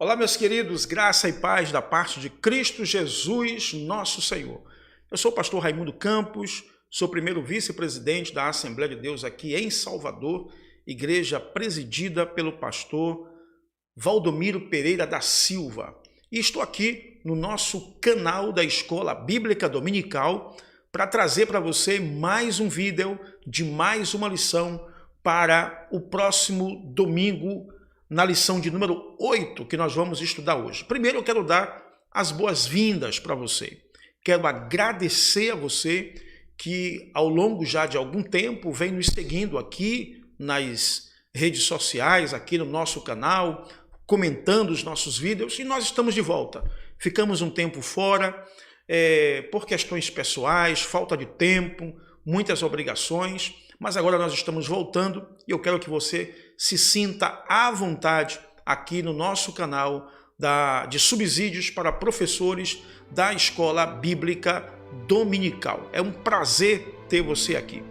Olá, meus queridos, graça e paz da parte de Cristo Jesus, nosso Senhor. Eu sou o pastor Raimundo Campos, sou primeiro vice-presidente da Assembleia de Deus aqui em Salvador, igreja presidida pelo pastor Valdomiro Pereira da Silva. E estou aqui no nosso canal da Escola Bíblica Dominical para trazer para você mais um vídeo de mais uma lição para o próximo domingo, na lição de número 8 que nós vamos estudar hoje. Primeiro eu quero dar as boas-vindas para você. Quero agradecer a você que ao longo já de algum tempo vem nos seguindo aqui nas redes sociais, aqui no nosso canal, comentando os nossos vídeos, e nós estamos de volta. Ficamos um tempo fora por questões pessoais, falta de tempo, muitas obrigações, mas agora nós estamos voltando e eu quero que você se sinta à vontade aqui no nosso canal de subsídios para professores da Escola Bíblica Dominical. É um prazer ter você aqui.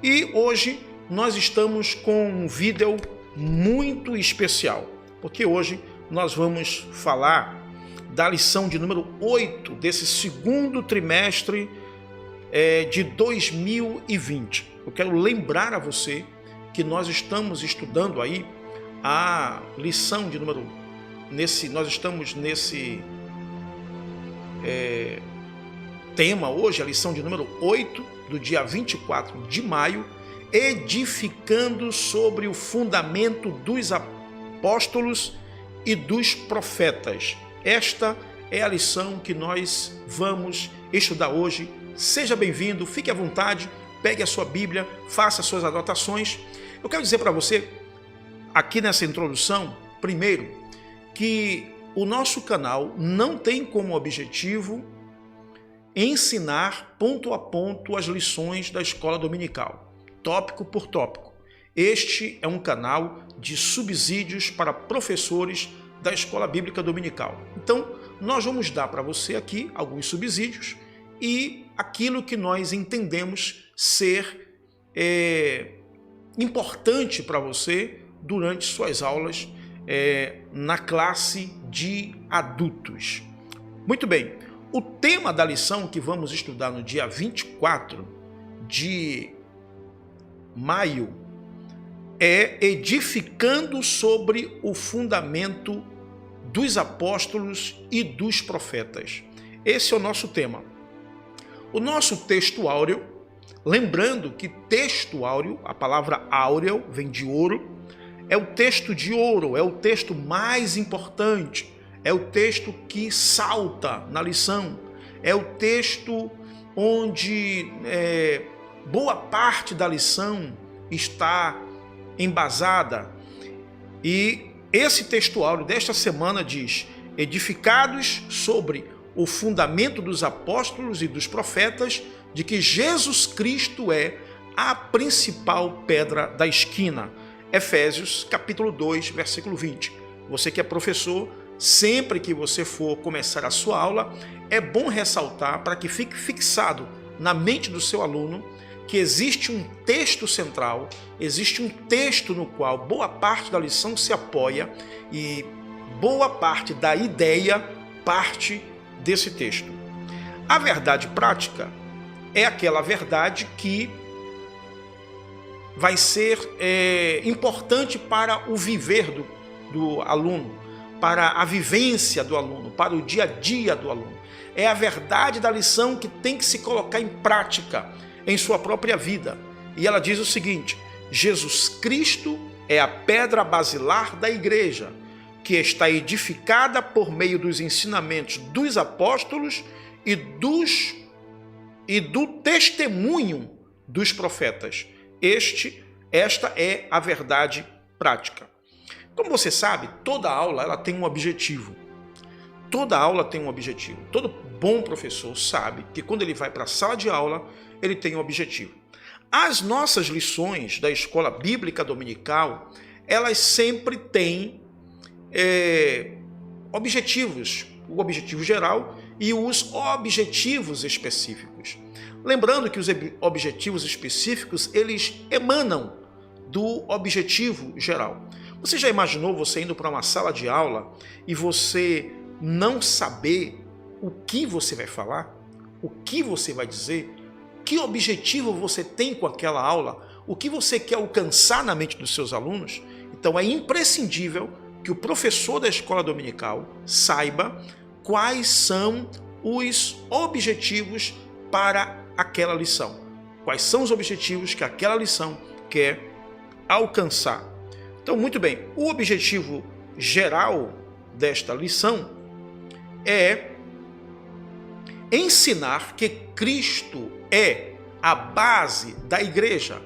E hoje nós estamos com um vídeo muito especial, porque hoje nós vamos falar da lição de número 8 desse segundo trimestre de 2020. Eu quero lembrar a você que nós estamos estudando aí a lição de número... Nós estamos nesse tema hoje, a lição de número 8, do dia 24 de maio, edificando sobre o fundamento dos apóstolos e dos profetas. Esta é a lição que nós vamos estudar hoje. Seja bem-vindo, fique à vontade, pegue a sua Bíblia, faça suas anotações. Eu quero dizer para você, aqui nessa introdução, primeiro, que o nosso canal não tem como objetivo ensinar ponto a ponto as lições da escola dominical, tópico por tópico. Este é um canal de subsídios para professores da Escola Bíblica Dominical. Então, nós vamos dar para você aqui alguns subsídios e aquilo que nós entendemos ser importante para você durante suas aulas na classe de adultos. Muito bem, o tema da lição que vamos estudar no dia 24 de maio é edificando sobre o fundamento dos apóstolos e dos profetas. Esse é o nosso tema. O nosso texto áureo, lembrando que texto áureo, a palavra áureo vem de ouro, é o texto de ouro, é o texto mais importante, é o texto que salta na lição, é o texto onde boa parte da lição está embasada. E esse texto áureo desta semana diz: edificados sobre o fundamento dos apóstolos e dos profetas, de que Jesus Cristo é a principal pedra da esquina. Efésios capítulo 2, versículo 20. Você que é professor, sempre que você for começar a sua aula, é bom ressaltar para que fique fixado na mente do seu aluno que existe um texto central, existe um texto no qual boa parte da lição se apoia e boa parte da ideia parte desse texto. A verdade prática é aquela verdade que vai ser importante para o viver do aluno, para a vivência do aluno, para o dia a dia do aluno. É a verdade da lição que tem que se colocar em prática em sua própria vida. E ela diz o seguinte: Jesus Cristo é a pedra basilar da igreja, que está edificada por meio dos ensinamentos dos apóstolos e do testemunho dos profetas. Esta é a verdade prática. Como você sabe, toda aula ela tem um objetivo. Toda aula tem um objetivo. Todo bom professor sabe que quando ele vai para a sala de aula, ele tem um objetivo. As nossas lições da Escola Bíblica Dominical, elas sempre têm objetivos, o objetivo geral e os objetivos específicos. Lembrando que os objetivos específicos, eles emanam do objetivo geral. Você já imaginou você indo para uma sala de aula e você não saber o que você vai falar? O que você vai dizer? Que objetivo você tem com aquela aula? O que você quer alcançar na mente dos seus alunos? Então é imprescindível que o professor da escola dominical saiba quais são os objetivos para aquela lição. Quais são os objetivos que aquela lição quer alcançar. Então, muito bem, o objetivo geral desta lição é ensinar que Cristo é a base da igreja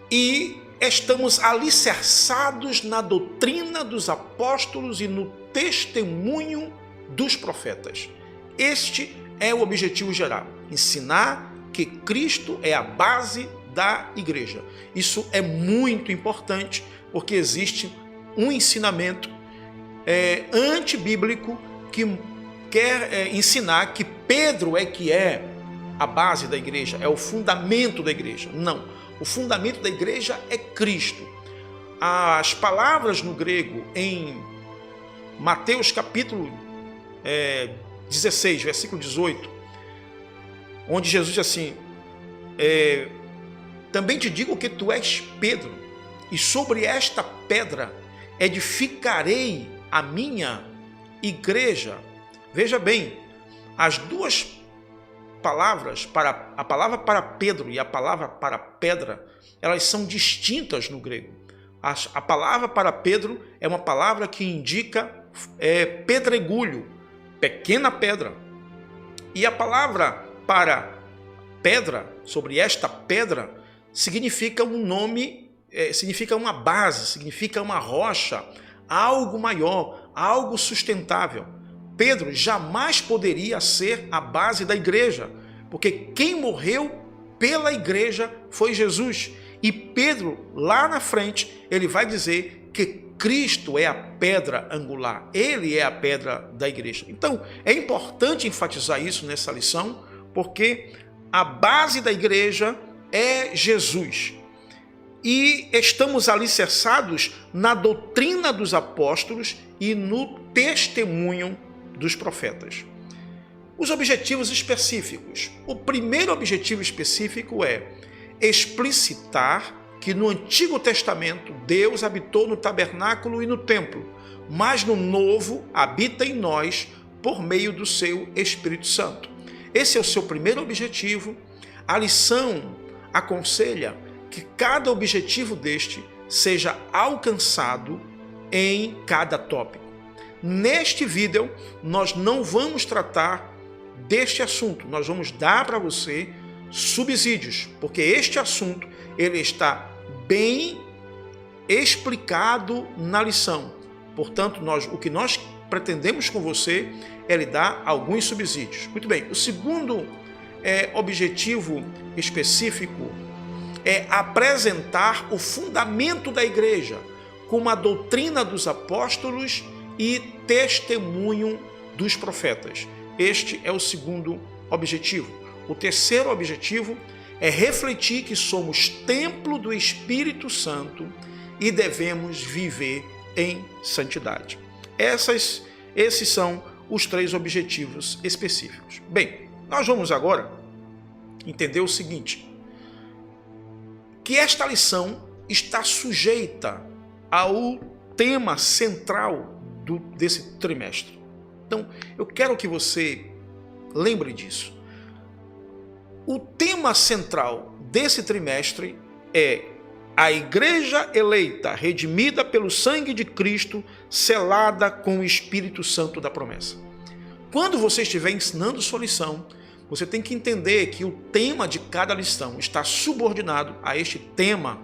e estamos alicerçados na doutrina dos apóstolos e no testemunho dos profetas. Este é o objetivo geral, ensinar que Cristo é a base da igreja. Isso é muito importante porque existe um ensinamento antibíblico que quer ensinar que Pedro é que é a base da igreja, é o fundamento da igreja. Não, o fundamento da igreja é Cristo. As palavras no grego em Mateus capítulo 16, versículo 18, onde Jesus diz assim, também te digo que tu és Pedro, e sobre esta pedra edificarei a minha igreja. Veja bem, as duas palavras, a palavra para Pedro e a palavra para pedra, elas são distintas no grego. A palavra para Pedro é uma palavra que indica pedregulho, pequena pedra. E a palavra para pedra, sobre esta pedra, significa um nome, significa uma base, significa uma rocha, algo maior, algo sustentável. Pedro jamais poderia ser a base da igreja, porque quem morreu pela igreja foi Jesus. E Pedro, lá na frente, ele vai dizer que Cristo é a pedra angular, ele é a pedra da igreja. Então, é importante enfatizar isso nessa lição, porque a base da igreja é Jesus. E estamos alicerçados na doutrina dos apóstolos e no testemunho dos profetas. Os objetivos específicos. O primeiro objetivo específico é explicitar que no Antigo Testamento Deus habitou no tabernáculo e no templo, mas no Novo habita em nós por meio do seu Espírito Santo. Esse é o seu primeiro objetivo. A lição aconselha que cada objetivo deste seja alcançado em cada tópico. Neste vídeo, nós não vamos tratar deste assunto, nós vamos dar para você subsídios, porque este assunto ele está bem explicado na lição. Portanto, o que nós pretendemos com você é lhe dar alguns subsídios. Muito bem, o segundo objetivo específico é apresentar o fundamento da igreja como a doutrina dos apóstolos e testemunho dos profetas. Este é o segundo objetivo. O terceiro objetivo é refletir que somos templo do Espírito Santo e devemos viver em santidade. Esses são os três objetivos específicos. Bem, nós vamos agora entender o seguinte, que esta lição está sujeita ao tema central desse trimestre. Então, eu quero que você lembre disso. O tema central desse trimestre é a igreja eleita, redimida pelo sangue de Cristo, selada com o Espírito Santo da promessa. Quando você estiver ensinando sua lição, você tem que entender que o tema de cada lição está subordinado a este tema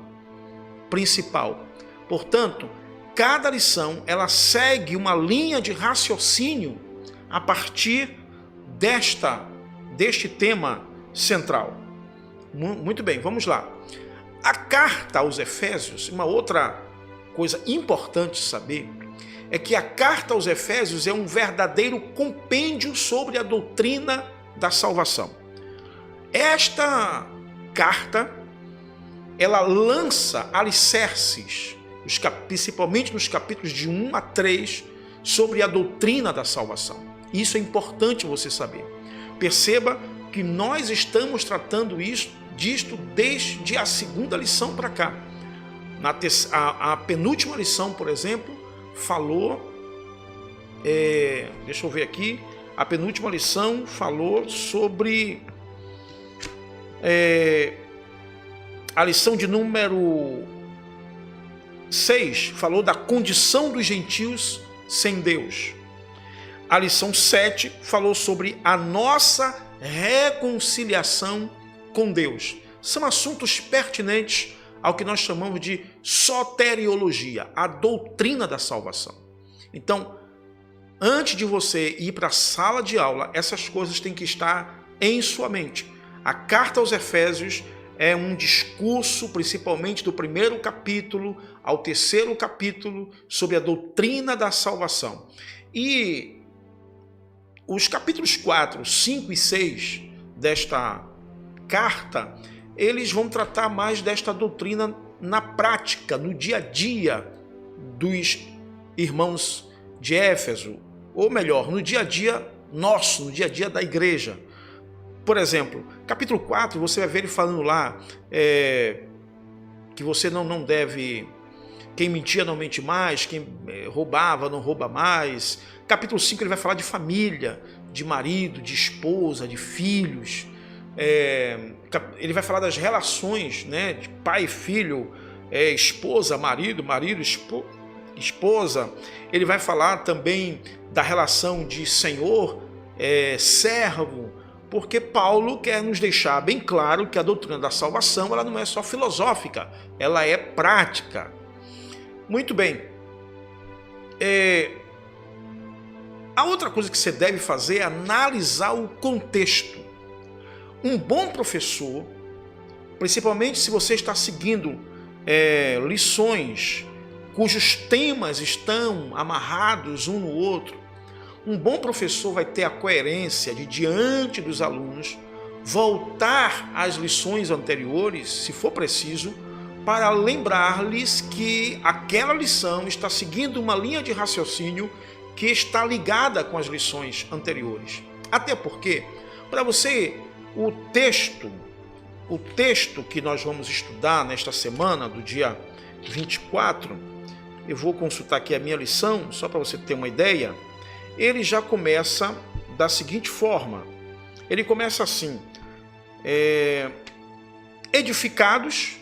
principal. Portanto, cada lição ela segue uma linha de raciocínio a partir deste tema central. Muito bem, vamos lá. A carta aos Efésios, uma outra coisa importante saber, é que a carta aos Efésios é um verdadeiro compêndio sobre a doutrina da salvação. Esta carta, ela lança alicerces principalmente nos capítulos de 1 a 3, sobre a doutrina da salvação. Isso é importante você saber. Perceba que nós estamos tratando disto desde a segunda lição para cá. A penúltima lição, por exemplo, falou... deixa eu ver aqui. A penúltima lição falou sobre... a lição de número 6 falou da condição dos gentios sem Deus. A lição 7 falou sobre a nossa reconciliação com Deus. São assuntos pertinentes ao que nós chamamos de soteriologia, a doutrina da salvação. Então, antes de você ir para a sala de aula, essas coisas têm que estar em sua mente. A carta aos Efésios é um discurso, principalmente do primeiro capítulo ao terceiro capítulo, sobre a doutrina da salvação. E os capítulos 4, 5 e 6 desta carta, eles vão tratar mais desta doutrina na prática, no dia a dia dos irmãos de Éfeso, ou melhor, no dia a dia nosso, no dia a dia da igreja. Por exemplo, capítulo 4, você vai ver ele falando lá que você não deve... Quem mentia não mente mais, quem roubava não rouba mais. Capítulo 5 ele vai falar de família, de marido, de esposa, de filhos. Ele vai falar das relações, né, de pai e filho, esposa, marido, esposa. Ele vai falar também da relação de senhor, servo, porque Paulo quer nos deixar bem claro que a doutrina da salvação ela não é só filosófica, ela é prática. Muito bem. A outra coisa que você deve fazer é analisar o contexto. Um bom professor, principalmente se você está seguindo lições cujos temas estão amarrados um no outro, um bom professor vai ter a coerência de, diante dos alunos, voltar às lições anteriores, se for preciso, para lembrar-lhes que aquela lição está seguindo uma linha de raciocínio que está ligada com as lições anteriores. Até porque, para você, o texto que nós vamos estudar nesta semana, do dia 24, eu vou consultar aqui a minha lição, só para você ter uma ideia, ele já começa da seguinte forma. Ele começa assim: edificados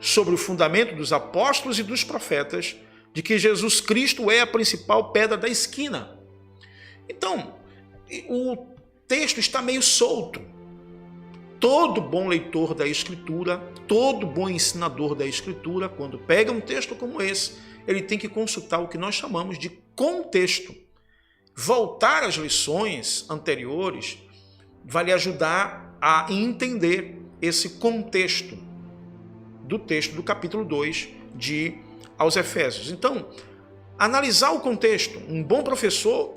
sobre o fundamento dos apóstolos e dos profetas, de que Jesus Cristo é a principal pedra da esquina. Então, o texto está meio solto. Todo bom leitor da Escritura, todo bom ensinador da Escritura, quando pega um texto como esse, ele tem que consultar o que nós chamamos de contexto. Voltar às lições anteriores vai lhe ajudar a entender esse contexto do texto do capítulo 2 aos Efésios. Então, analisar o contexto. Um bom professor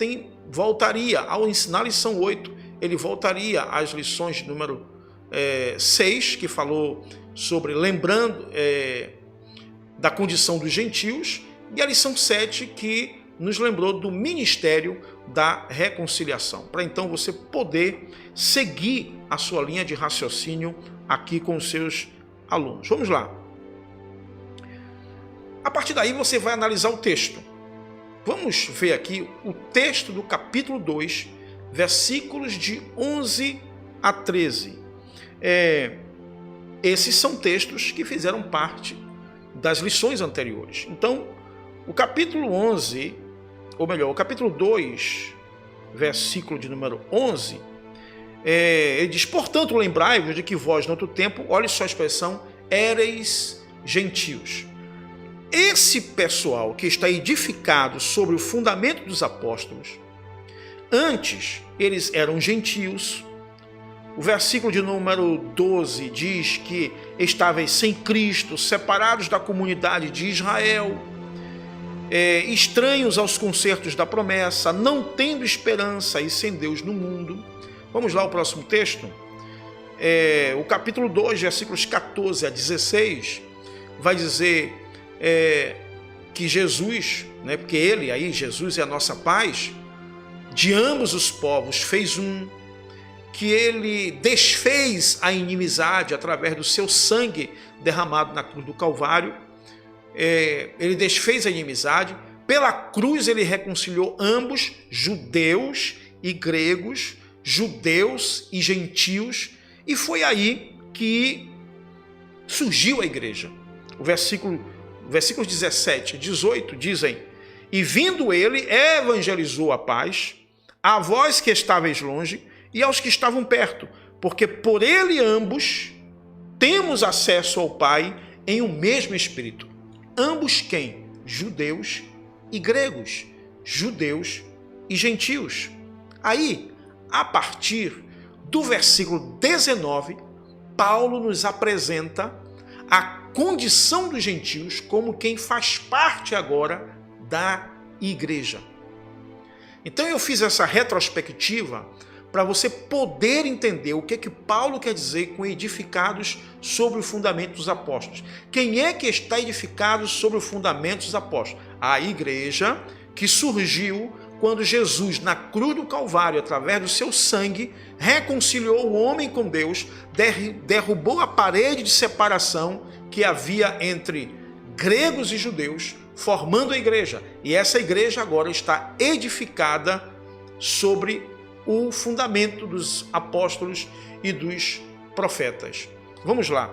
voltaria, ao ensinar a lição 8, ele voltaria às lições de número 6, que falou sobre lembrando da condição dos gentios, e a lição 7, que nos lembrou do ministério da reconciliação, para então você poder seguir a sua linha de raciocínio aqui com os seus alunos. Vamos lá. A partir daí você vai analisar o texto. Vamos ver aqui o texto do capítulo 2, versículos de 11 a 13. Esses são textos que fizeram parte das lições anteriores. Então, o capítulo 11, ou melhor, o capítulo 2, versículo de número 11, ele diz: portanto, lembrai-vos de que vós, no outro tempo, olhe só a expressão, éreis gentios. Esse pessoal que está edificado sobre o fundamento dos apóstolos, antes eles eram gentios. O versículo de número 12 diz que estáveis sem Cristo, separados da comunidade de Israel, estranhos aos concertos da promessa, não tendo esperança e sem Deus no mundo. Vamos lá ao próximo texto. O capítulo 2, versículos 14 a 16, vai dizer: que Jesus, né, porque ele aí, Jesus é a nossa paz, de ambos os povos fez um, que ele desfez a inimizade através do seu sangue derramado na cruz do Calvário. Ele desfez a inimizade, pela cruz ele reconciliou ambos, judeus e gregos, judeus e gentios, e foi aí que surgiu a igreja. Versículos 17 e 18 dizem: e vindo ele, evangelizou a paz a vós que estáveis longe e aos que estavam perto, porque por ele ambos temos acesso ao Pai em um mesmo Espírito. Ambos quem? Judeus e gregos, judeus e gentios. Aí, a partir do versículo 19, Paulo nos apresenta a condição dos gentios como quem faz parte agora da igreja. Então eu fiz essa retrospectiva para você poder entender o que Paulo quer dizer com edificados sobre o fundamento dos apóstolos. Quem é que está edificado sobre o fundamento dos apóstolos? A igreja que surgiu quando Jesus, na cruz do Calvário, através do seu sangue, reconciliou o homem com Deus, derrubou a parede de separação que havia entre gregos e judeus, formando a igreja. E essa igreja agora está edificada sobre o fundamento dos apóstolos e dos profetas. Vamos lá.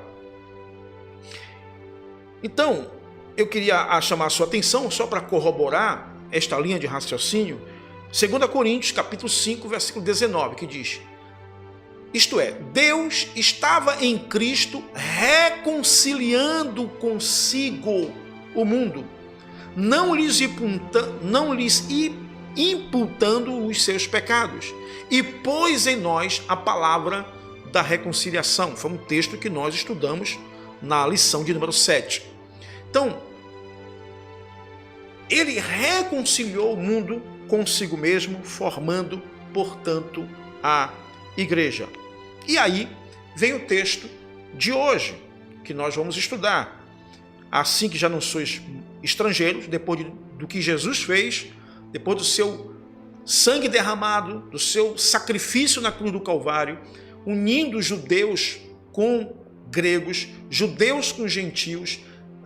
Então, eu queria chamar a sua atenção, só para corroborar esta linha de raciocínio, 2 Coríntios, capítulo 5, versículo 19, que diz: isto é, Deus estava em Cristo reconciliando consigo o mundo, não lhes imputando os seus pecados, e pôs em nós a palavra da reconciliação. Foi um texto que nós estudamos na lição de número 7. Então, ele reconciliou o mundo consigo mesmo, formando, portanto, a igreja. E aí vem o texto de hoje, que nós vamos estudar. Assim que já não sois estrangeiros, depois do que Jesus fez, depois do seu sangue derramado, do seu sacrifício na cruz do Calvário, unindo judeus com gregos, judeus com gentios,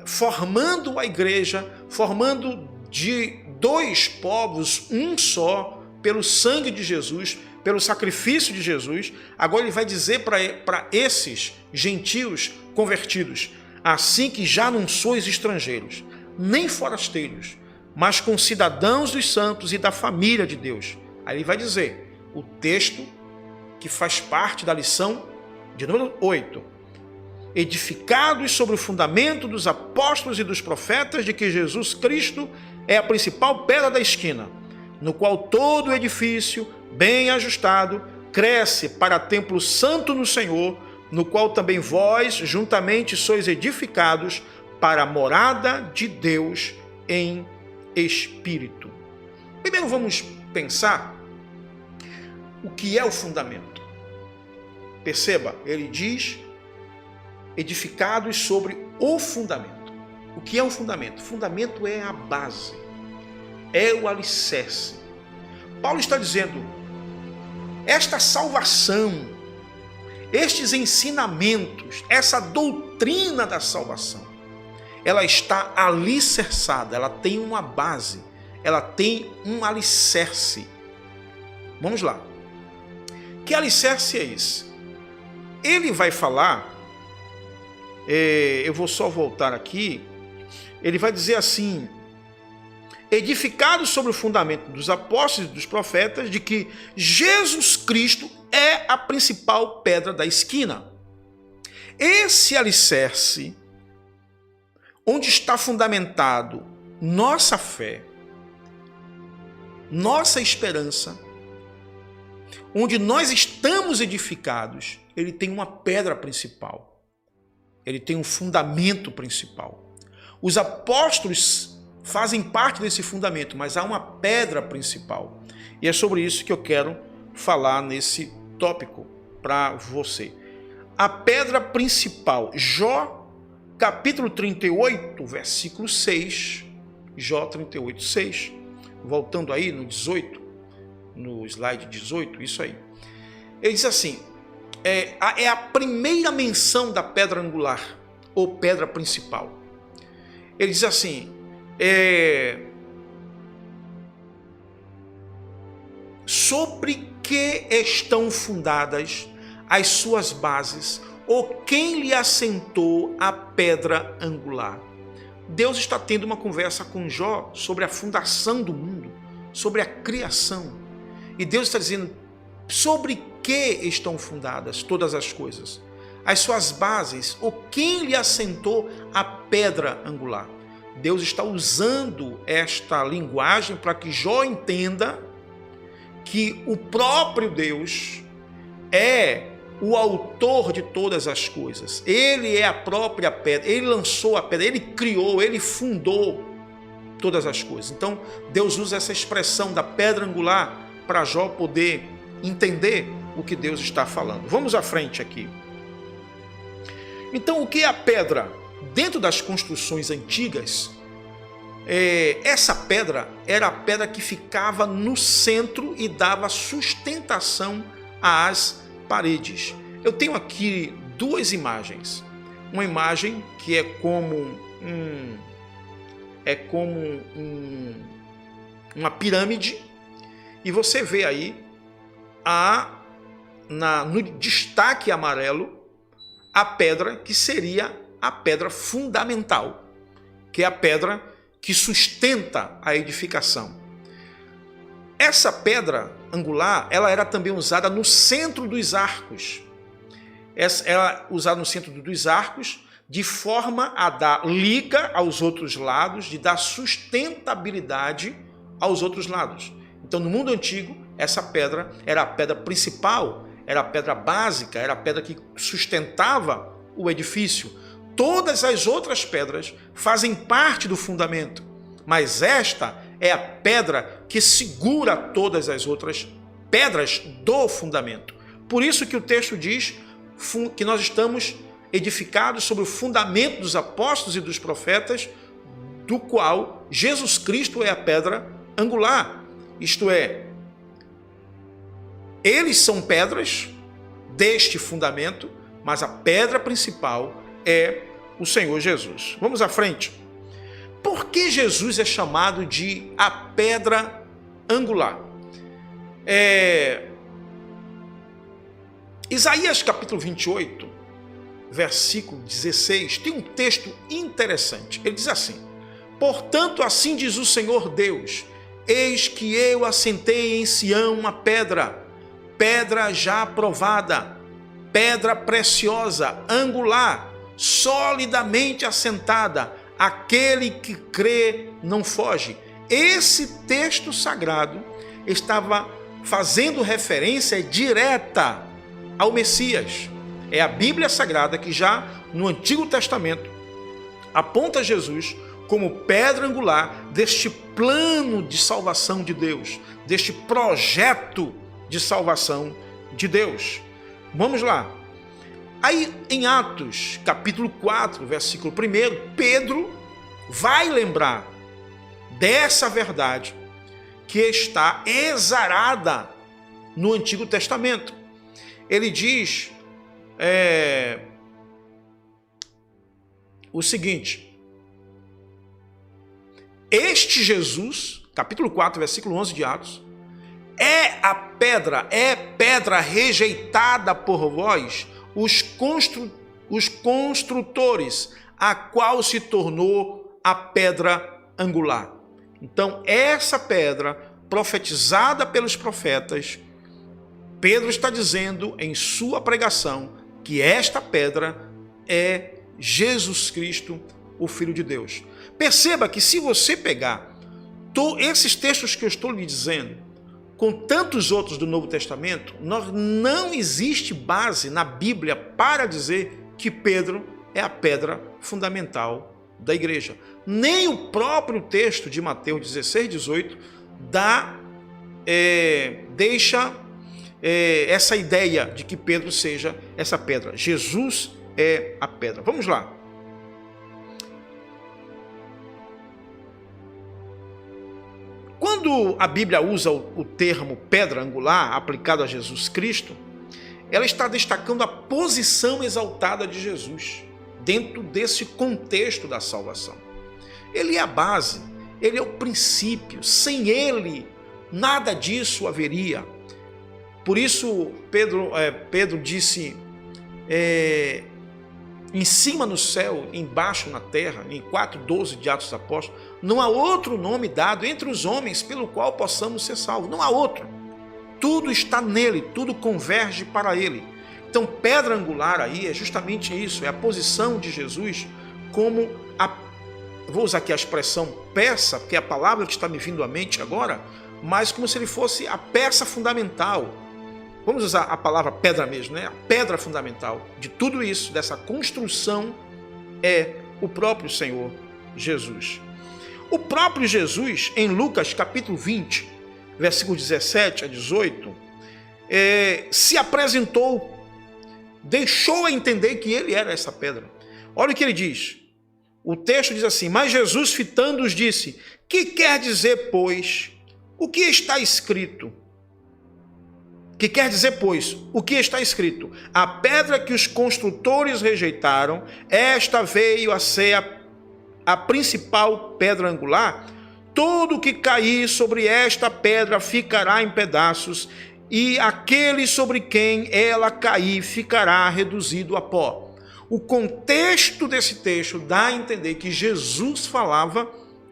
formando a igreja, formando de dois povos um só, pelo sangue de Jesus, pelo sacrifício de Jesus. Agora ele vai dizer para esses gentios convertidos: assim que já não sois estrangeiros, nem forasteiros, mas concidadãos dos santos e da família de Deus. Aí ele vai dizer, o texto que faz parte da lição de número 8: edificados sobre o fundamento dos apóstolos e dos profetas, de que Jesus Cristo é a principal pedra da esquina, no qual todo o edifício, bem ajustado, cresce para templo santo no Senhor, no qual também vós juntamente sois edificados para a morada de Deus em Espírito. Primeiro vamos pensar o que é o fundamento. Perceba, ele diz edificados sobre o fundamento. O que é um fundamento? O fundamento é a base, é o alicerce. Paulo está dizendo, esta salvação, estes ensinamentos, essa doutrina da salvação, ela está alicerçada, ela tem uma base, ela tem um alicerce. Vamos lá. Que alicerce é esse? Ele vai falar, eu vou só voltar aqui, ele vai dizer assim: edificados sobre o fundamento dos apóstolos e dos profetas, de que Jesus Cristo é a principal pedra da esquina. Esse alicerce, onde está fundamentado nossa fé, nossa esperança, onde nós estamos edificados, ele tem uma pedra principal. Ele tem um fundamento principal. Os apóstolos fazem parte desse fundamento, mas há uma pedra principal. E é sobre isso que eu quero falar nesse tópico para você. A pedra principal, Jó, capítulo 38, versículo 6, Jó 38:6. Voltando aí no 18, no slide 18, isso aí. Ele diz assim, é a primeira menção da pedra angular, ou pedra principal. Ele diz assim, sobre que estão fundadas as suas bases, ou quem lhe assentou a pedra angular? Deus está tendo uma conversa com Jó sobre a fundação do mundo, sobre a criação. E Deus está dizendo, sobre que estão fundadas todas as coisas? As suas bases, ou quem lhe assentou a pedra angular? Deus está usando esta linguagem para que Jó entenda que o próprio Deus é o autor de todas as coisas. Ele é a própria pedra, ele lançou a pedra, ele criou, ele fundou todas as coisas. Então, Deus usa essa expressão da pedra angular para Jó poder entender o que Deus está falando. Vamos à frente aqui. Então, o que é a pedra? Dentro das construções antigas, essa pedra era a pedra que ficava no centro e dava sustentação às paredes. Eu tenho aqui duas imagens. Uma imagem que é como uma pirâmide, e você vê aí no destaque amarelo a pedra que seria a pedra fundamental, que é a pedra que sustenta a edificação. Essa pedra angular, ela era também usada no centro dos arcos. Ela usada no centro dos arcos, de forma a dar liga aos outros lados, de dar sustentabilidade aos outros lados. Então, no mundo antigo, essa pedra era a pedra principal, era a pedra básica, era a pedra que sustentava o edifício. Todas as outras pedras fazem parte do fundamento, mas esta é a pedra que segura todas as outras pedras do fundamento. Por isso que o texto diz que nós estamos edificados sobre o fundamento dos apóstolos e dos profetas, do qual Jesus Cristo é a pedra angular. Isto é, eles são pedras deste fundamento, mas a pedra principal é o Senhor Jesus. Vamos à frente. Por que Jesus é chamado de a pedra angular? Isaías capítulo 28, versículo 16, tem um texto interessante. Ele diz assim: portanto, assim diz o Senhor Deus, eis que eu assentei em Sião uma pedra, pedra já provada, pedra preciosa, angular, solidamente assentada, aquele que crê não foge. Esse texto sagrado estava fazendo referência direta ao Messias. É a Bíblia Sagrada que já no Antigo Testamento aponta Jesus como pedra angular deste plano de salvação de Deus, deste projeto de salvação de Deus. Vamos lá. Aí em Atos, capítulo 4, versículo 1, Pedro vai lembrar dessa verdade que está exarada no Antigo Testamento. Ele diz o seguinte: este Jesus, capítulo 4, versículo 11 de Atos, é pedra rejeitada por vós, os construtores, a qual se tornou a pedra angular. Então, essa pedra profetizada pelos profetas, Pedro está dizendo em sua pregação que esta pedra é Jesus Cristo, o Filho de Deus. Perceba que se você pegar esses textos que eu estou lhe dizendo, com tantos outros do Novo Testamento, não existe base na Bíblia para dizer que Pedro é a pedra fundamental da igreja. Nem o próprio texto de Mateus 16, 18 deixa essa ideia de que Pedro seja essa pedra. Jesus é a pedra. Vamos lá. Quando a Bíblia usa o termo pedra angular aplicado a Jesus Cristo, ela está destacando a posição exaltada de Jesus dentro desse contexto da salvação. Ele é a base, ele é o princípio, sem ele nada disso haveria. Por isso Pedro disse, em cima no céu, embaixo na terra, em 4:12 de Atos dos Apóstolos, não há outro nome dado entre os homens pelo qual possamos ser salvos, não há outro. Tudo está nele, tudo converge para ele. Então, pedra angular aí é justamente isso, é a posição de Jesus como vou usar aqui a expressão peça, porque é a palavra que está me vindo à mente agora, mas como se ele fosse a peça fundamental. Vamos usar a palavra pedra mesmo, né? A pedra fundamental de tudo isso, dessa construção, é o próprio Senhor Jesus. O próprio Jesus, em Lucas capítulo 20, versículos 17 a 18, se apresentou, deixou a entender que ele era essa pedra. Olha o que ele diz. O texto diz assim: mas Jesus, fitando-os, disse: que quer dizer, pois, o que está escrito? Que quer dizer, pois, o que está escrito? A pedra que os construtores rejeitaram, esta veio a ser a principal pedra angular. Todo que cair sobre esta pedra ficará em pedaços, e aquele sobre quem ela cair ficará reduzido a pó. O contexto desse texto dá a entender que Jesus falava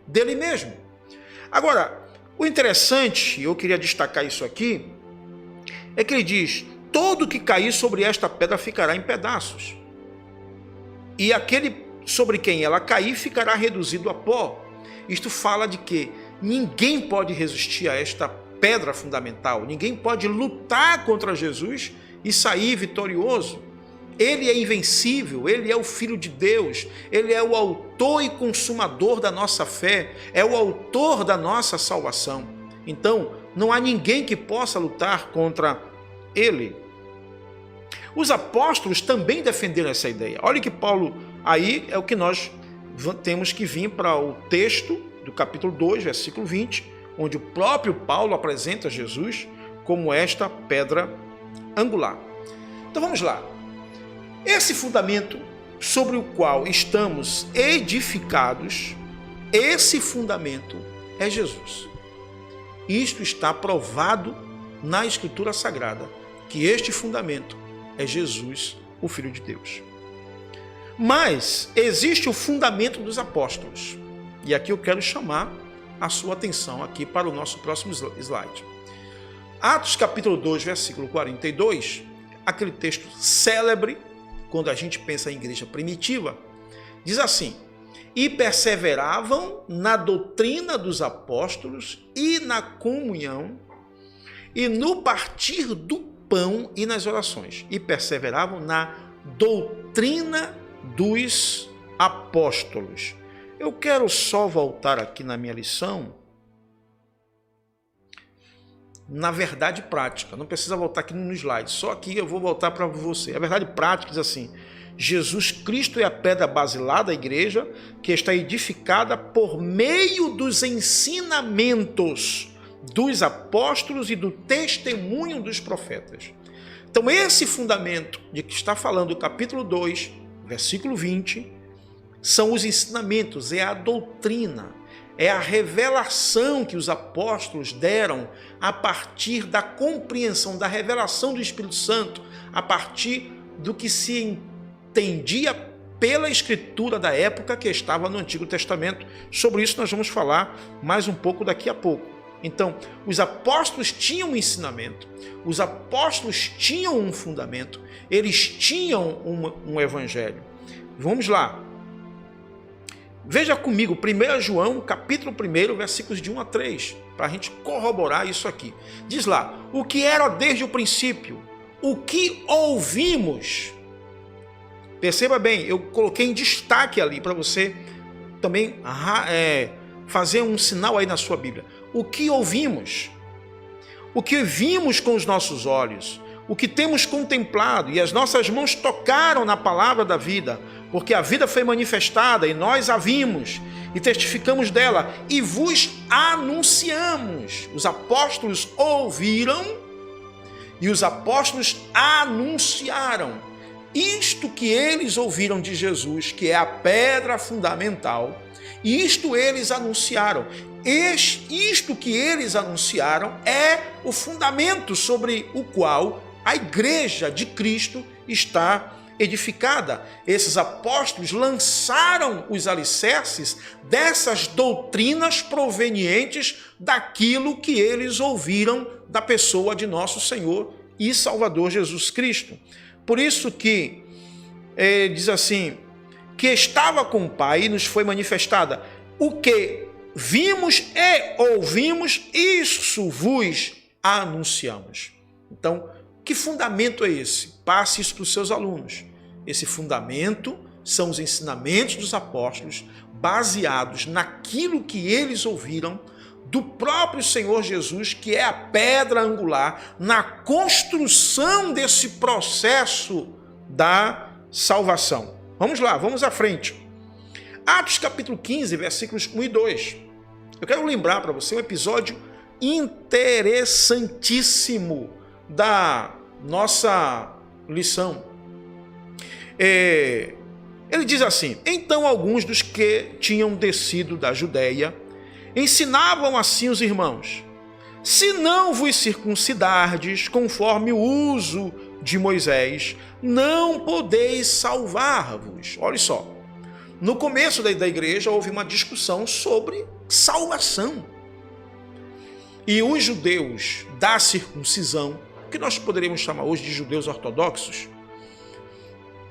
dele mesmo. Agora, o interessante, eu queria destacar isso aqui, é que ele diz: todo que cair sobre esta pedra ficará em pedaços, e aquele sobre quem ela cair ficará reduzido a pó. Isto fala de que ninguém pode resistir a esta pedra fundamental, ninguém pode lutar contra Jesus e sair vitorioso. Ele é invencível, ele é o Filho de Deus, ele é o autor e consumador da nossa fé, é o autor da nossa salvação. Então, não há ninguém que possa lutar contra ele. Os apóstolos também defenderam essa ideia. Olha que Paulo, aí é o que nós temos que vir para o texto do capítulo 2, versículo 20, onde o próprio Paulo apresenta Jesus como esta pedra angular. Então vamos lá. Esse fundamento sobre o qual estamos edificados, esse fundamento é Jesus. Isto está provado na Escritura Sagrada, que este fundamento é Jesus, o Filho de Deus. Mas existe o fundamento dos apóstolos. E aqui eu quero chamar a sua atenção aqui para o nosso próximo slide. Atos capítulo 2, versículo 42, aquele texto célebre, quando a gente pensa em igreja primitiva, diz assim: e perseveravam na doutrina dos apóstolos e na comunhão e no partir do pão e nas orações. E perseveravam na doutrina dos apóstolos. Eu quero só voltar aqui na minha lição na verdade prática. Não precisa voltar aqui no slide, só aqui eu vou voltar para você. A verdade prática diz assim: Jesus Cristo é a pedra basilar da igreja, que está edificada por meio dos ensinamentos dos apóstolos e do testemunho dos profetas. Então esse fundamento de que está falando o capítulo 2, versículo 20, são os ensinamentos, é a doutrina, é a revelação que os apóstolos deram a partir da compreensão, da revelação do Espírito Santo, a partir do que se entendia pela Escritura da época que estava no Antigo Testamento. Sobre isso nós vamos falar mais um pouco daqui a pouco. Então, os apóstolos tinham um ensinamento, os apóstolos tinham um fundamento, eles tinham um evangelho. Vamos lá. Veja comigo, 1 João, capítulo 1, versículos de 1 a 3, para a gente corroborar isso aqui. Diz lá: o que era desde o princípio, o que ouvimos. Perceba bem, eu coloquei em destaque ali para você também fazer um sinal aí na sua Bíblia. O que ouvimos, o que vimos com os nossos olhos, o que temos contemplado e as nossas mãos tocaram na palavra da vida, porque a vida foi manifestada e nós a vimos e testificamos dela e vos anunciamos. Os apóstolos ouviram e os apóstolos anunciaram isto que eles ouviram de Jesus, que é a pedra fundamental. Isto eles anunciaram. Isto que eles anunciaram é o fundamento sobre o qual a igreja de Cristo está edificada. Esses apóstolos lançaram os alicerces dessas doutrinas provenientes daquilo que eles ouviram da pessoa de nosso Senhor e Salvador Jesus Cristo. Por isso que diz assim, que estava com o Pai e nos foi manifestada. O que vimos e ouvimos, isso vos anunciamos. Então, que fundamento é esse? Passe isso para os seus alunos. Esse fundamento são os ensinamentos dos apóstolos, baseados naquilo que eles ouviram do próprio Senhor Jesus, que é a pedra angular na construção desse processo da salvação. Vamos lá, vamos à frente. Atos capítulo 15, versículos 1 e 2. Eu quero lembrar para você um episódio interessantíssimo da nossa lição. Ele diz assim: então alguns dos que tinham descido da Judéia ensinavam assim os irmãos: se não vos circuncidardes conforme o uso de Moisés, não podeis salvar-vos. Olha só, no começo da igreja houve uma discussão sobre salvação. E os judeus da circuncisão, que nós poderíamos chamar hoje de judeus ortodoxos,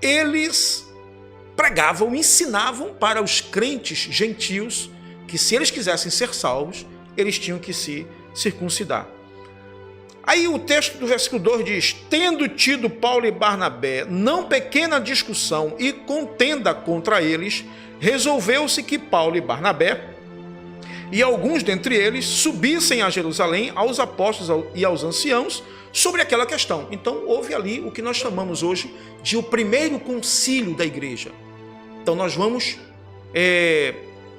eles pregavam, ensinavam para os crentes gentios que se eles quisessem ser salvos, eles tinham que se circuncidar. Aí o texto do versículo 2 diz: tendo tido Paulo e Barnabé não pequena discussão e contenda contra eles, resolveu-se que Paulo e Barnabé e alguns dentre eles subissem a Jerusalém aos apóstolos e aos anciãos sobre aquela questão. Então houve ali o que nós chamamos hoje de o primeiro concílio da igreja. Então nós vamos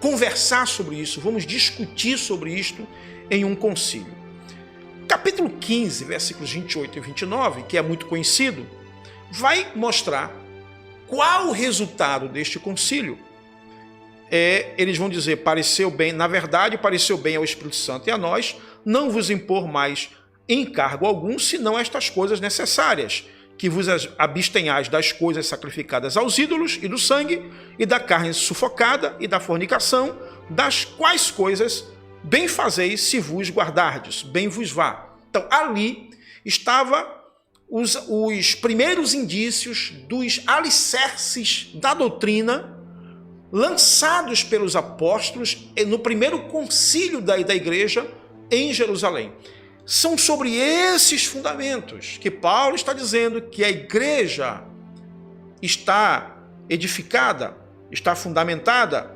conversar sobre isso, vamos discutir sobre isto em um concílio. Capítulo 15, versículos 28 e 29, que é muito conhecido, vai mostrar qual o resultado deste concílio. Eles vão dizer: pareceu bem, na verdade, pareceu bem ao Espírito Santo e a nós não vos impor mais encargo algum, senão estas coisas necessárias, que vos abstenhais das coisas sacrificadas aos ídolos e do sangue, e da carne sufocada e da fornicação, das quais coisas bem fazeis se vos guardardes, bem vos vá. Então, ali estava os primeiros indícios dos alicerces da doutrina lançados pelos apóstolos no primeiro concílio da igreja em Jerusalém. São sobre esses fundamentos que Paulo está dizendo que a igreja está edificada, está fundamentada.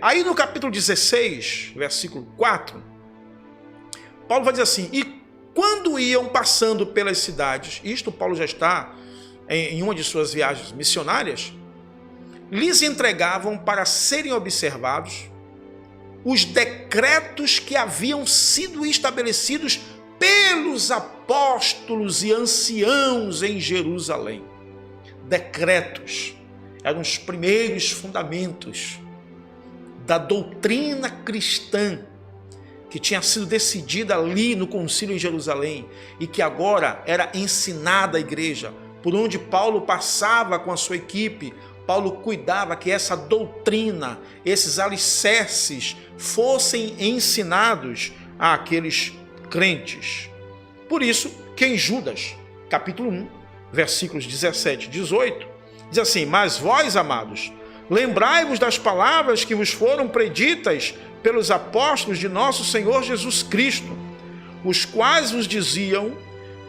Aí no capítulo 16, versículo 4, Paulo vai dizer assim: e quando iam passando pelas cidades, isto Paulo já está em uma de suas viagens missionárias, lhes entregavam para serem observados os decretos que haviam sido estabelecidos pelos apóstolos e anciãos em Jerusalém. Decretos eram os primeiros fundamentos da doutrina cristã que tinha sido decidida ali no concílio em Jerusalém e que agora era ensinada à igreja. Por onde Paulo passava com a sua equipe, Paulo cuidava que essa doutrina, esses alicerces, fossem ensinados àqueles crentes. Por isso que em Judas, capítulo 1, versículos 17 e 18, diz assim: mas vós, amados, lembrai-vos das palavras que vos foram preditas pelos apóstolos de nosso Senhor Jesus Cristo, os quais vos diziam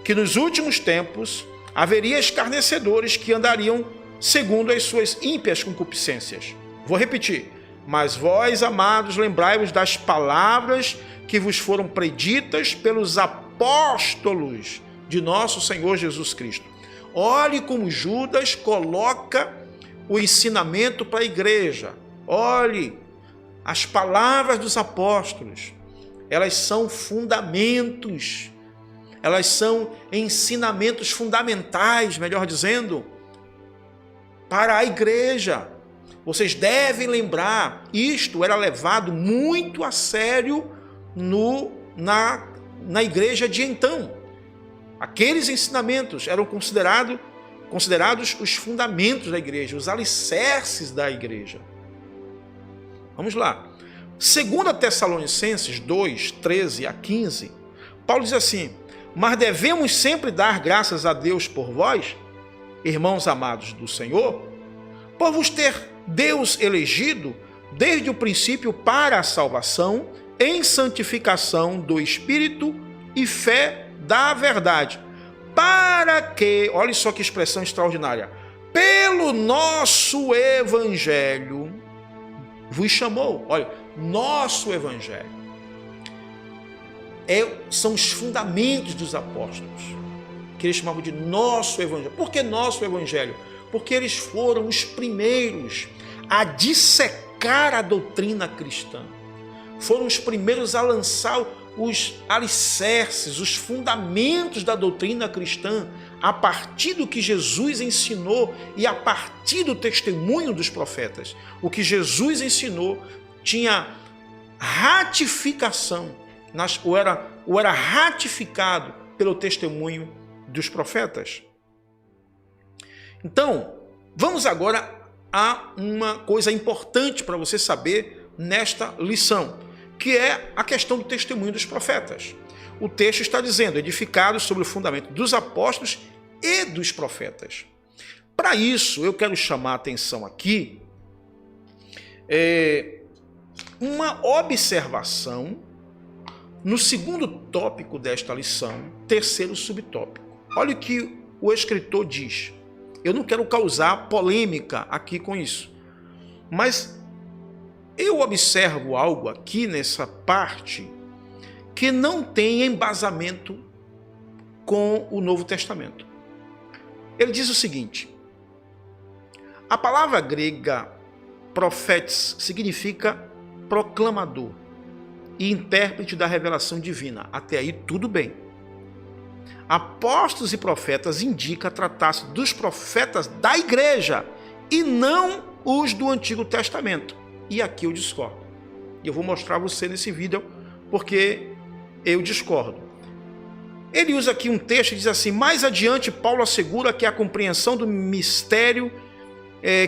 que nos últimos tempos haveria escarnecedores que andariam segundo as suas ímpias concupiscências. Vou repetir: mas vós, amados, lembrai-vos das palavras que vos foram preditas pelos apóstolos de nosso Senhor Jesus Cristo. Olhe como Judas coloca o ensinamento para a igreja. Olhe, as palavras dos apóstolos, elas são fundamentos, elas são ensinamentos fundamentais, melhor dizendo, para a igreja. Vocês devem lembrar, isto era levado muito a sério na igreja de então. Aqueles ensinamentos eram considerados os fundamentos da igreja, os alicerces da igreja. Vamos lá. 2 Tessalonicenses 2, 13 a 15, Paulo diz assim: mas devemos sempre dar graças a Deus por vós, irmãos amados do Senhor, por vos ter Deus elegido desde o princípio para a salvação, em santificação do Espírito e fé da verdade, para que, olha só que expressão extraordinária, pelo nosso Evangelho vos chamou. Olha, nosso Evangelho são os fundamentos dos apóstolos, que eles chamavam de nosso Evangelho. Por que nosso Evangelho? Porque eles foram os primeiros a dissecar a doutrina cristã, foram os primeiros a lançar os alicerces, os fundamentos da doutrina cristã, a partir do que Jesus ensinou e a partir do testemunho dos profetas. O que Jesus ensinou tinha ratificação, ou era ratificado pelo testemunho dos profetas. Então, vamos agora a uma coisa importante para você saber nesta lição, que é a questão do testemunho dos profetas. O texto está dizendo, edificados sobre o fundamento dos apóstolos e dos profetas. Para isso, eu quero chamar a atenção aqui uma observação no segundo tópico desta lição, terceiro subtópico. Olha o que o escritor diz. Eu não quero causar polêmica aqui com isso, mas eu observo algo aqui nessa parte que não tem embasamento com o Novo Testamento. Ele diz o seguinte: a palavra grega profetes significa proclamador e intérprete da revelação divina. Até aí tudo bem. Apóstolos e profetas indica tratar-se dos profetas da igreja e não os do Antigo Testamento. E aqui eu discordo. E eu vou mostrar a você nesse vídeo porque eu discordo. Ele usa aqui um texto e diz assim: mais adiante Paulo assegura que a compreensão do mistério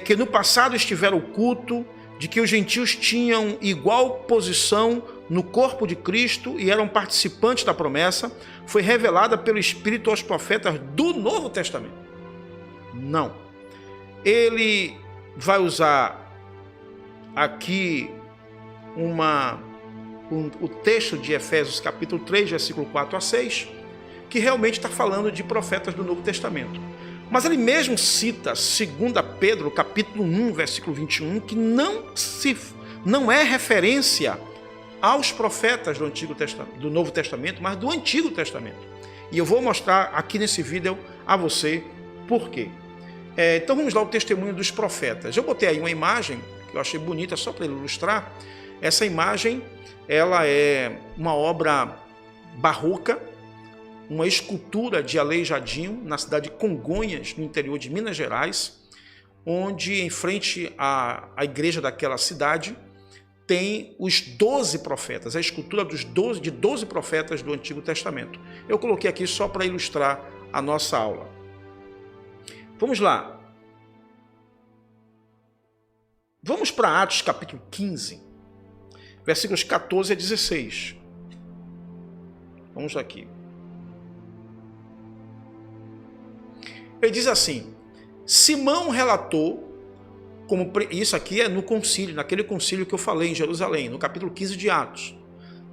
que no passado estivera oculto, de que os gentios tinham igual posição no corpo de Cristo e eram participantes da promessa, foi revelada pelo Espírito aos profetas do Novo Testamento. Não. Ele vai usar aqui o texto de Efésios capítulo 3, versículo 4 a 6, que realmente está falando de profetas do Novo Testamento. Mas ele mesmo cita 2 Pedro capítulo 1, versículo 21, que não é referência aos profetas do Novo Testamento, mas do Antigo Testamento. E eu vou mostrar aqui nesse vídeo a você por quê. Então vamos lá, o testemunho dos profetas. Eu botei aí uma imagem que eu achei bonita só para ilustrar. Essa imagem, ela é uma obra barroca, uma escultura de Aleijadinho, na cidade de Congonhas, no interior de Minas Gerais, onde em frente à igreja daquela cidade tem os 12 profetas, a escultura de 12 profetas do Antigo Testamento. Eu coloquei aqui só para ilustrar a nossa aula. Vamos lá. Vamos para Atos capítulo 15, versículos 14 a 16. Vamos aqui. Ele diz assim: Simão relatou, isso aqui é no concílio, naquele concílio que eu falei em Jerusalém, no capítulo 15 de Atos.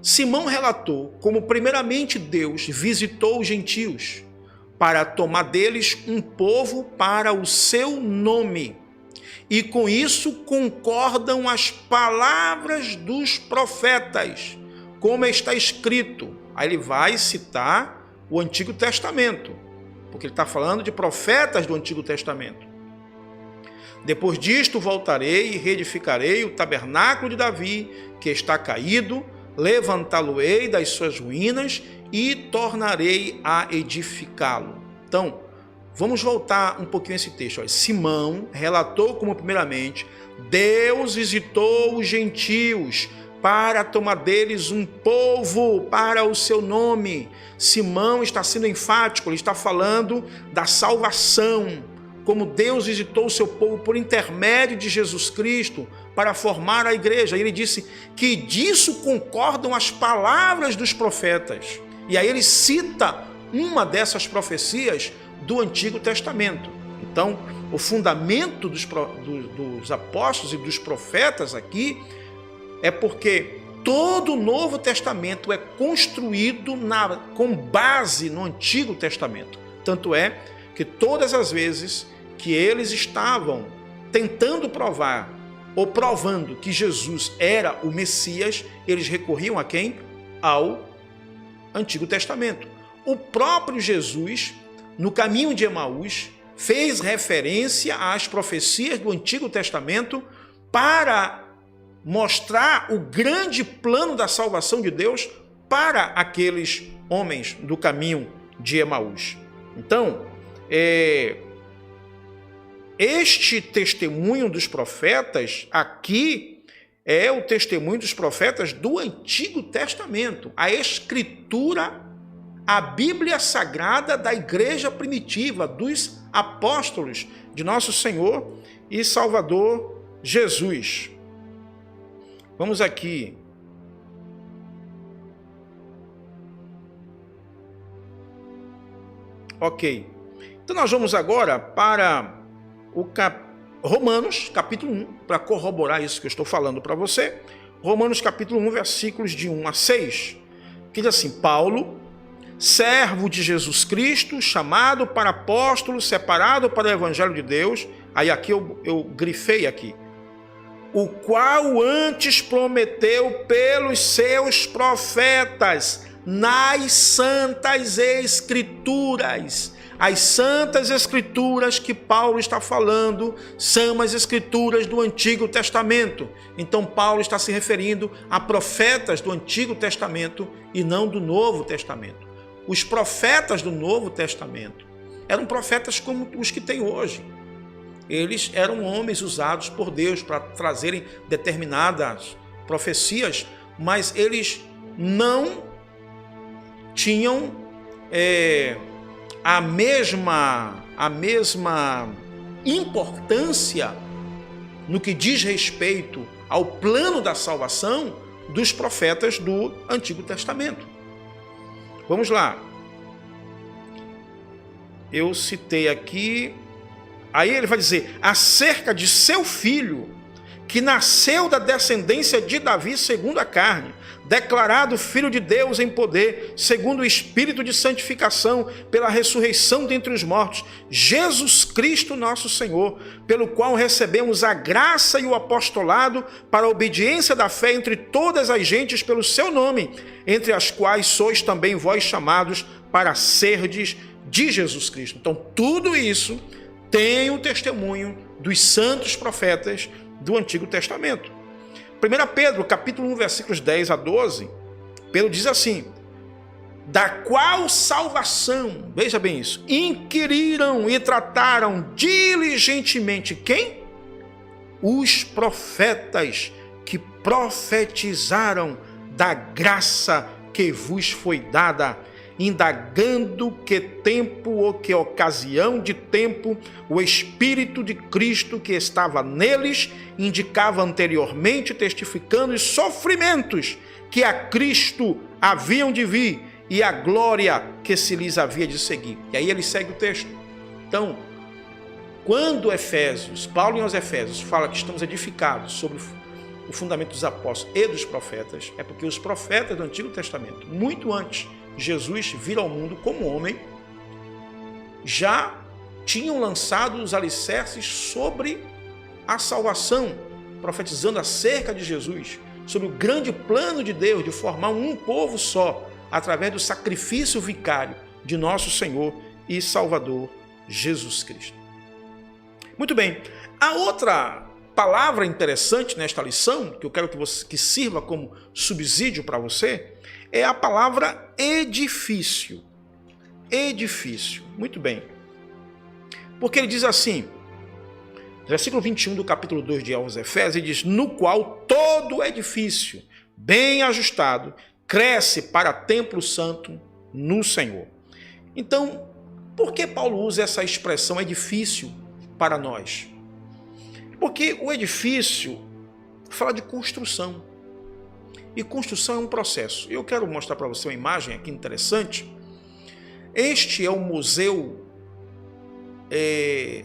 Simão relatou como primeiramente Deus visitou os gentios para tomar deles um povo para o seu nome. E com isso concordam as palavras dos profetas, como está escrito. Aí ele vai citar o Antigo Testamento, porque ele está falando de profetas do Antigo Testamento. Depois disto voltarei e reedificarei o tabernáculo de Davi, que está caído, levantá-lo-ei das suas ruínas e tornarei a edificá-lo. Então, vamos voltar um pouquinho a esse texto. Olha, Simão relatou como primeiramente, Deus visitou os gentios para tomar deles um povo para o seu nome. Simão está sendo enfático, ele está falando da salvação, como Deus visitou o seu povo por intermédio de Jesus Cristo para formar a igreja. Ele disse que disso concordam as palavras dos profetas. E aí ele cita uma dessas profecias do Antigo Testamento. Então, o fundamento dos apóstolos e dos profetas aqui é porque todo o Novo Testamento é construído com base no Antigo Testamento. Tanto é que todas as vezes que eles estavam tentando provar ou provando que Jesus era o Messias, eles recorriam a quem? Ao Antigo Testamento. O próprio Jesus, no caminho de Emaús, fez referência às profecias do Antigo Testamento para mostrar o grande plano da salvação de Deus para aqueles homens do caminho de Emaús. Então, este testemunho dos profetas aqui é o testemunho dos profetas do Antigo Testamento, a Escritura, a Bíblia Sagrada da Igreja primitiva, dos apóstolos de nosso Senhor e Salvador Jesus. Vamos aqui. Ok. Então nós vamos agora para o Romanos, capítulo 1, para corroborar isso que eu estou falando para você. Romanos, capítulo 1, versículos de 1 a 6, que diz assim: Paulo, servo de Jesus Cristo, chamado para apóstolo, separado para o evangelho de Deus. Aí aqui eu grifei aqui. O qual antes prometeu pelos seus profetas nas santas escrituras. As santas escrituras que Paulo está falando são as escrituras do Antigo Testamento. Então Paulo está se referindo a profetas do Antigo Testamento e não do Novo Testamento. Os profetas do Novo Testamento eram profetas como os que tem hoje. Eles eram homens usados por Deus para trazerem determinadas profecias, mas eles não tinham a mesma importância no que diz respeito ao plano da salvação dos profetas do Antigo Testamento. Vamos lá. Eu citei aqui. Aí ele vai dizer, acerca de seu filho, que nasceu da descendência de Davi segundo a carne, declarado filho de Deus em poder, segundo o Espírito de santificação, pela ressurreição dentre os mortos, Jesus Cristo nosso Senhor, pelo qual recebemos a graça e o apostolado para a obediência da fé entre todas as gentes pelo seu nome, entre as quais sois também vós chamados para serdes de Jesus Cristo. Então tudo isso tem o testemunho dos santos profetas do Antigo Testamento. 1 Pedro, capítulo 1, versículos 10 a 12, Pedro diz assim, da qual salvação, veja bem isso, inquiriram e trataram diligentemente quem? Os profetas que profetizaram da graça que vos foi dada, indagando que tempo ou que ocasião de tempo o Espírito de Cristo que estava neles indicava anteriormente, testificando os sofrimentos que a Cristo haviam de vir e a glória que se lhes havia de seguir. E aí ele segue o texto. Então, quando Paulo aos Efésios fala que estamos edificados sobre o fundamento dos apóstolos e dos profetas, é porque os profetas do Antigo Testamento, muito antes Jesus vir ao mundo como homem, já tinham lançado os alicerces sobre a salvação, profetizando acerca de Jesus, sobre o grande plano de Deus de formar um povo só, através do sacrifício vicário de nosso Senhor e Salvador Jesus Cristo. Muito bem. A outra palavra interessante nesta lição, que eu quero que sirva como subsídio para você, é a palavra edifício. Edifício. Muito bem. Porque ele diz assim, versículo 21 do capítulo 2 de aos Efésios, ele diz, no qual todo edifício, bem ajustado, cresce para templo santo no Senhor. Então, por que Paulo usa essa expressão edifício para nós? Porque o edifício fala de construção. E construção é um processo. Eu quero mostrar para você uma imagem aqui interessante. Este é o Museu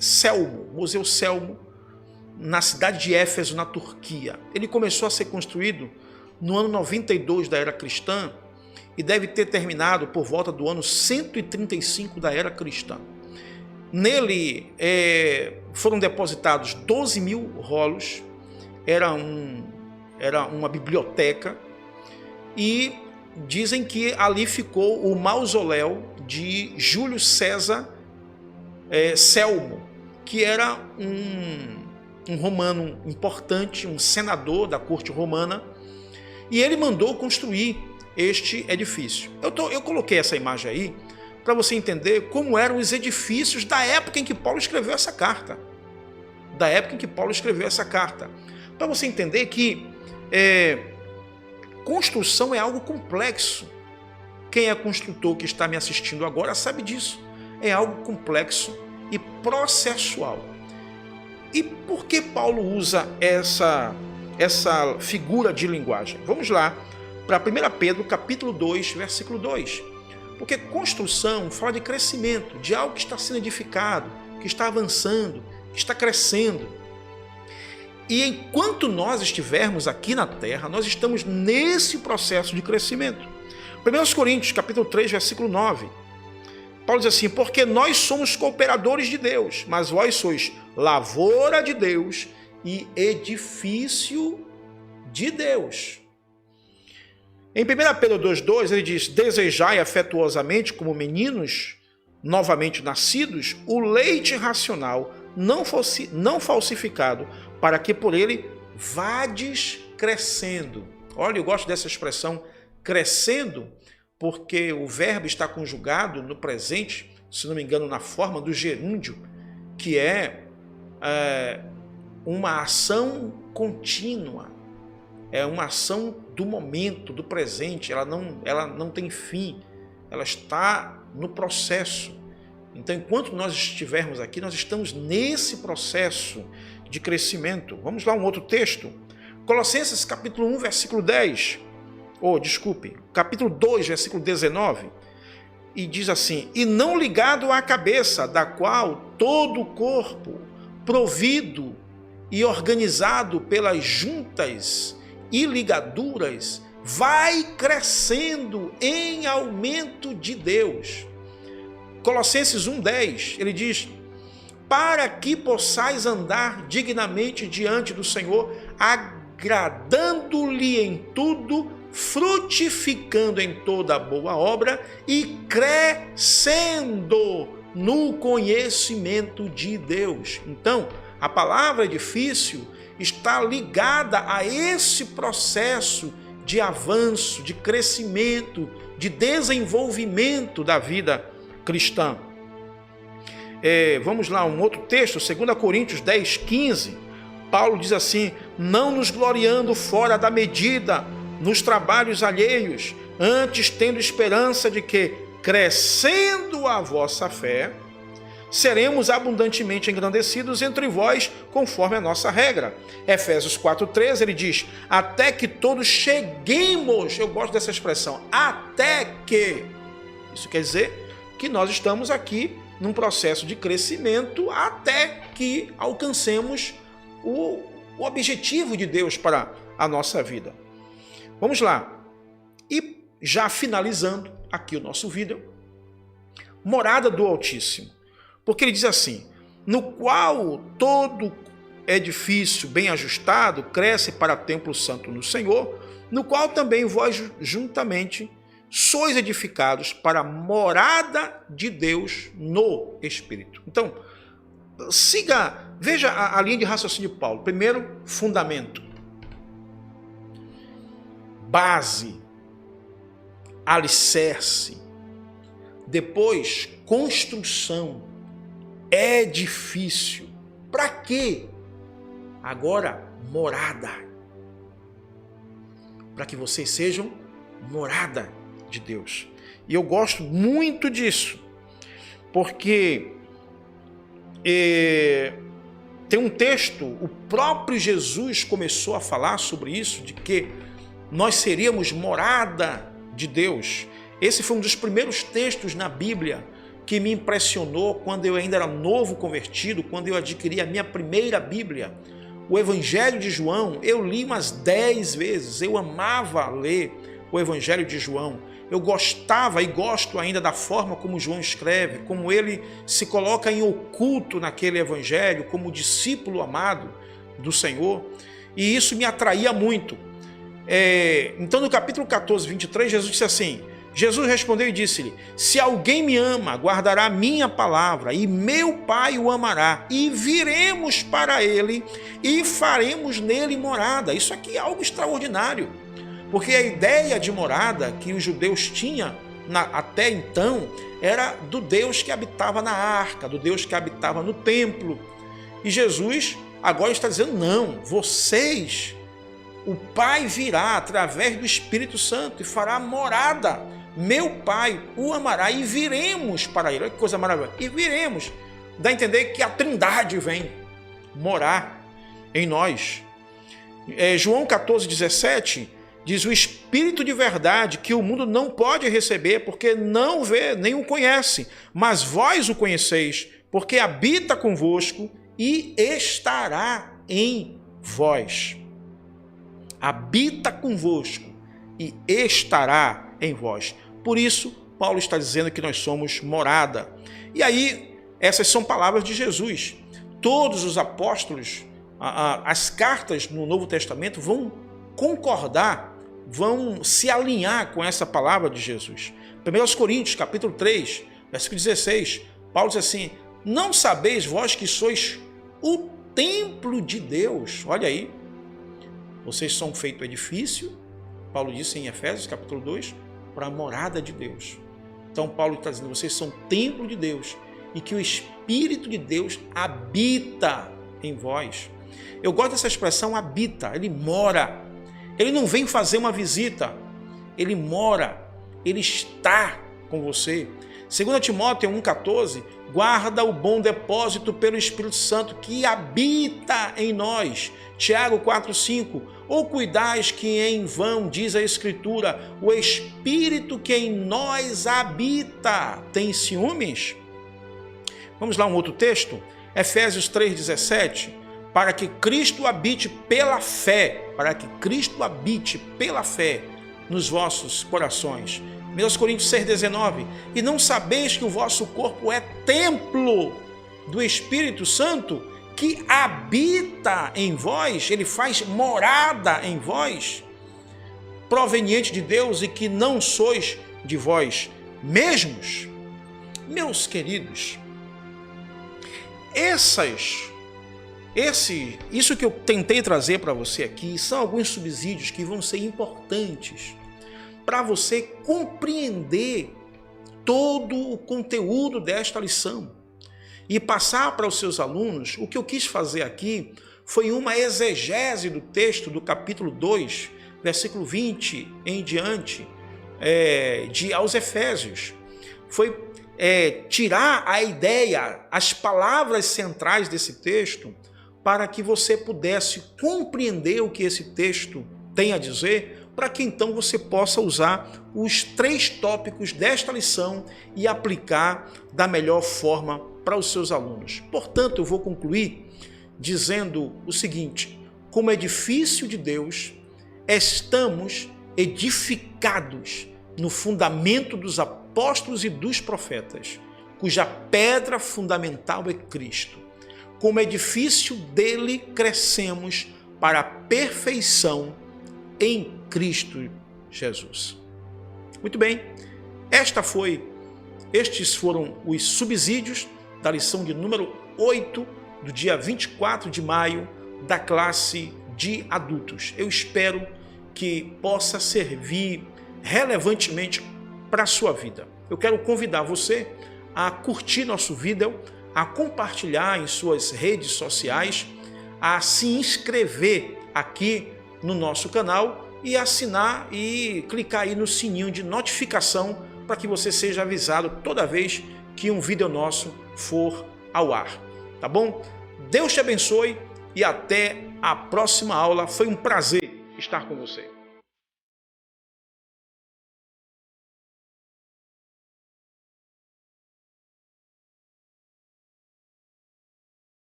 Selmo, Museu Selmo, na cidade de Éfeso, na Turquia. Ele começou a ser construído no ano 92 da era cristã e deve ter terminado por volta do ano 135 da era cristã. Nele foram depositados 12 mil rolos, era uma biblioteca, e dizem que ali ficou o mausoléu de Júlio César Selmo, que era um romano importante, um senador da corte romana, e ele mandou construir este edifício. Eu coloquei essa imagem aí para você entender como eram os edifícios da época em que Paulo escreveu essa carta. Para você entender que construção é algo complexo. Quem é construtor que está me assistindo agora sabe disso. É algo complexo e processual. E por que Paulo usa essa figura de linguagem? Vamos lá para 1 Pedro capítulo 2, versículo 2. Porque construção fala de crescimento, de algo que está sendo edificado, que está avançando, que está crescendo. E enquanto nós estivermos aqui na terra, nós estamos nesse processo de crescimento. 1 Coríntios capítulo 3, versículo 9. Paulo diz assim, porque nós somos cooperadores de Deus, mas vós sois lavoura de Deus e edifício de Deus. Em 1 Pedro 2,2 ele diz, desejai afetuosamente como meninos novamente nascidos o leite racional, não falsificado, para que por ele vades crescendo. Olha, eu gosto dessa expressão crescendo, porque o verbo está conjugado no presente, se não me engano, na forma do gerúndio, que é uma ação contínua, é uma ação do momento, do presente, ela não tem fim, ela está no processo. Então, enquanto nós estivermos aqui, nós estamos nesse processo de crescimento. Vamos lá, um outro texto. Colossenses capítulo 1, versículo 10. Capítulo 2, versículo 19. E diz assim, e não ligado à cabeça, da qual todo o corpo, provido e organizado pelas juntas e ligaduras, vai crescendo em aumento de Deus. Colossenses 1,10, ele diz, para que possais andar dignamente diante do Senhor, agradando-lhe em tudo, frutificando em toda boa obra e crescendo no conhecimento de Deus. Então, a palavra edifício está ligada a esse processo de avanço, de crescimento, de desenvolvimento da vida cristã. Vamos lá, um outro texto, 2 Coríntios 10, 15. Paulo diz assim, não nos gloriando fora da medida nos trabalhos alheios, antes tendo esperança de que, crescendo a vossa fé, seremos abundantemente engrandecidos entre vós, conforme a nossa regra. Efésios 4,13, ele diz, até que todos cheguemos, eu gosto dessa expressão, até que, isso quer dizer que nós estamos aqui num processo de crescimento até que alcancemos o objetivo de Deus para a nossa vida. Vamos lá. E já finalizando aqui o nosso vídeo, morada do Altíssimo. Porque ele diz assim, no qual todo edifício bem ajustado cresce para templo santo no Senhor, no qual também vós juntamente sois edificados para a morada de Deus no Espírito. Então, siga Veja a linha de raciocínio de Paulo. Primeiro, fundamento. Base. Alicerce. Depois, construção. Edifício. Para quê? Agora, morada. Para que vocês sejam morada de Deus. E eu gosto muito disso, porque tem um texto, o próprio Jesus começou a falar sobre isso, de que nós seríamos morada de Deus. Esse foi um dos primeiros textos na Bíblia que me impressionou quando eu ainda era novo convertido, quando eu adquiri a minha primeira Bíblia. O Evangelho de João, eu li umas 10 vezes, eu amava ler o Evangelho de João. Eu gostava e gosto ainda da forma como João escreve, como ele se coloca em oculto naquele Evangelho, como discípulo amado do Senhor, e isso me atraía muito. Então no capítulo 14, 23, Jesus disse assim, Jesus respondeu e disse-lhe, se alguém me ama, guardará a minha palavra, e meu Pai o amará, e viremos para ele, e faremos nele morada. Isso aqui é algo extraordinário, porque a ideia de morada que os judeus tinham até então, era do Deus que habitava na arca, do Deus que habitava no templo. E Jesus agora está dizendo, não, vocês, o Pai virá através do Espírito Santo e fará morada. Meu Pai o amará e viremos para ele. Olha que coisa maravilhosa. E viremos. Dá a entender que a Trindade vem morar em nós. João 14, 17 diz, o Espírito de verdade que o mundo não pode receber porque não vê nem o conhece, mas vós o conheceis, porque habita convosco e estará em vós. Habita convosco e estará em vós. Por isso, Paulo está dizendo que nós somos morada. E aí, essas são palavras de Jesus. Todos os apóstolos, as cartas no Novo Testamento vão concordar, vão se alinhar com essa palavra de Jesus. 1 Coríntios, capítulo 3, versículo 16, Paulo diz assim, não sabeis vós que sois o templo de Deus. Olha aí, vocês são feito edifício, Paulo disse em Efésios, capítulo 2, para a morada de Deus. Então Paulo está dizendo, vocês são templo de Deus e que o Espírito de Deus habita em vós. Eu gosto dessa expressão habita, ele mora. Ele não vem fazer uma visita, ele mora, ele está com você. 2 Timóteo 1,14, guarda o bom depósito pelo Espírito Santo que habita em nós. Tiago 4,5, ou cuidais que em vão, diz a Escritura, o Espírito que em nós habita tem ciúmes? Vamos lá um outro texto, Efésios 3,17, para que Cristo habite pela fé, nos vossos corações. 1 Coríntios 6,19, e não sabeis que o vosso corpo é templo do Espírito Santo que habita em vós, ele faz morada em vós, proveniente de Deus e que não sois de vós mesmos? Meus queridos, isso que eu tentei trazer para você aqui são alguns subsídios que vão ser importantes para você compreender todo o conteúdo desta lição e passar para os seus alunos. O que eu quis fazer aqui foi uma exegese do texto do capítulo 2, versículo 20 em diante, aos Efésios. Foi tirar a ideia, as palavras centrais desse texto, para que você pudesse compreender o que esse texto tem a dizer, para que então você possa usar os 3 tópicos desta lição e aplicar da melhor forma para os seus alunos. Portanto, eu vou concluir dizendo o seguinte, como edifício de Deus, estamos edificados no fundamento dos apóstolos e dos profetas, cuja pedra fundamental é Cristo. Como edifício dele crescemos para a perfeição em Cristo Jesus. Muito bem, estes foram os subsídios da lição de número 8 do dia 24 de maio da classe de adultos. Eu espero que possa servir relevantemente para a sua vida. Eu quero convidar você a curtir nosso vídeo, a compartilhar em suas redes sociais, a se inscrever aqui no nosso canal e assinar e clicar aí no sininho de notificação para que você seja avisado toda vez que um vídeo nosso for ao ar. Tá bom? Deus te abençoe e até a próxima aula. Foi um prazer estar com você.